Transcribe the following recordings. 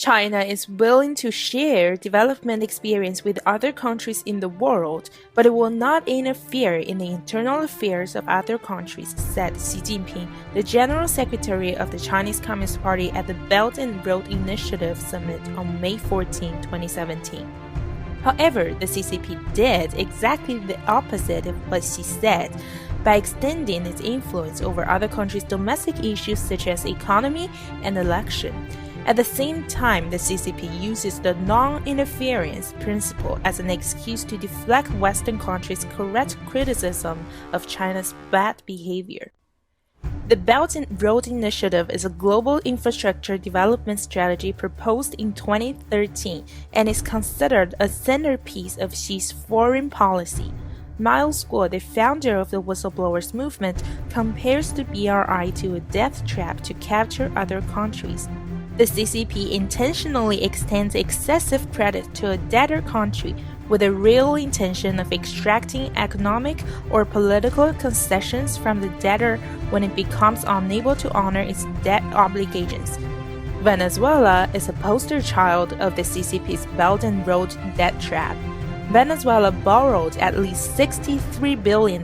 China is willing to share development experience with other countries in the world, but it will not interfere in the internal affairs of other countries, said Xi Jinping, the General Secretary of the Chinese Communist Party at the Belt and Road Initiative Summit on May 14, 2017. However, the CCP did exactly the opposite of what Xi said, by extending its influence over other countries' domestic issues such as economy and election. At the same time, the CCP uses the non-interference principle as an excuse to deflect Western countries' correct criticism of China's bad behavior. The Belt and Road Initiative is a global infrastructure development strategy proposed in 2013 and is considered a centerpiece of Xi's foreign policy. Miles Guo, the founder of the whistleblowers movement, compares the BRI to a death trap to capture other countries. The CCP intentionally extends excessive credit to a debtor country with a real intention of extracting economic or political concessions from the debtor when it becomes unable to honor its debt obligations. Venezuela is a poster child of the CCP's Belt and Road debt trap. Venezuela borrowed at least $63 billion.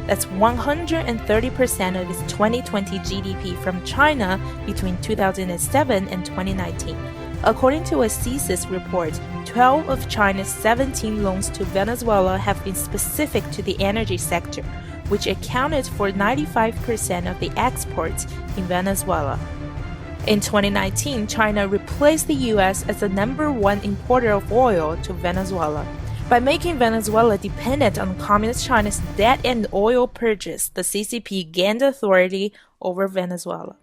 That's 130% of its 2020 GDP from China between 2007 and 2019. According to a CSIS report, 12 of China's 17 loans to Venezuela have been specific to the energy sector, which accounted for 95% of the exports in Venezuela. In 2019, China replaced the U.S. as the #1 importer of oil to Venezuela. By making Venezuela dependent on Communist China's debt and oil purchase, the CCP gained authority over Venezuela.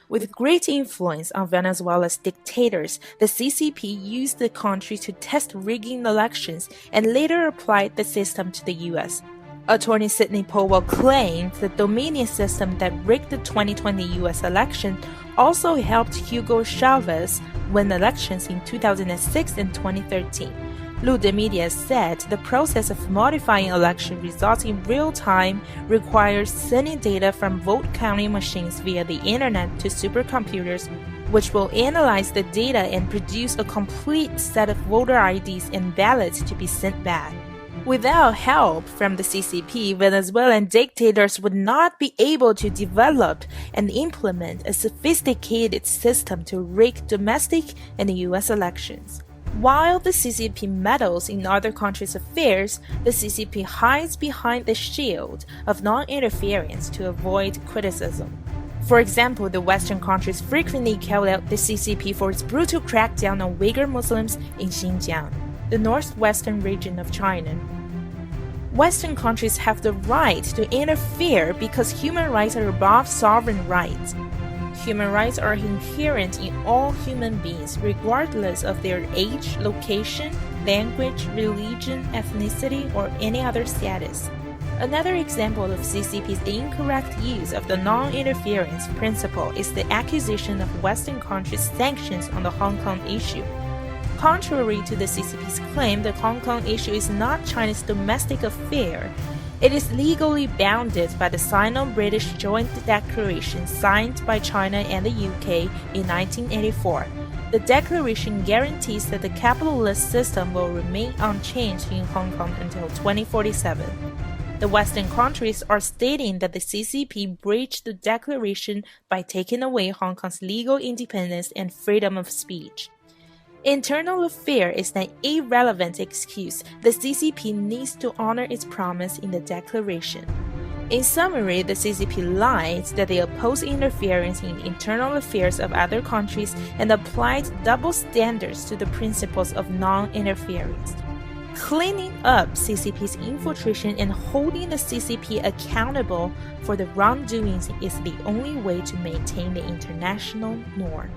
With great influence on Venezuela's dictators, the CCP used the country to test rigging elections and later applied the system to the U.S. Attorney Sidney Powell claimed the Dominion system that rigged the 2020 U.S. election also helped Hugo Chavez win elections in 2006 and 2013. Lude Media said the process of modifying election results in real time requires sending data from vote counting machines via the internet to supercomputers, which will analyze the data and produce a complete set of voter IDs and ballots to be sent back. Without help from the CCP, Venezuelan dictators would not be able to develop and implement a sophisticated system to rig domestic and U.S. elections. While the CCP meddles in other countries' affairs, the CCP hides behind the shield of non-interference to avoid criticism. For example, the Western countries frequently called out the CCP for its brutal crackdown on Uyghur Muslims in Xinjiang, the northwestern region of China. Western countries have the right to interfere because human rights are above sovereign rights. Human rights are inherent in all human beings, regardless of their age, location, language, religion, ethnicity, or any other status. Another example of CCP's incorrect use of the non-interference principle is the accusation of Western countries' sanctions on the Hong Kong issue. Contrary to the CCP's claim, the Hong Kong issue is not China's domestic affair. It is legally bounded by the Sino-British Joint Declaration signed by China and the UK in 1984. The declaration guarantees that the capitalist system will remain unchanged in Hong Kong until 2047. The Western countries are stating that the CCP breached the declaration by taking away Hong Kong's legal independence and freedom of speech. Internal affair is an irrelevant excuse. The CCP needs to honor its promise in the declaration. In summary, the CCP lied that they oppose interference in internal affairs of other countries and applied double standards to the principles of non-interference. Cleaning up CCP's infiltration and holding the CCP accountable for the wrongdoings is the only way to maintain the international norm.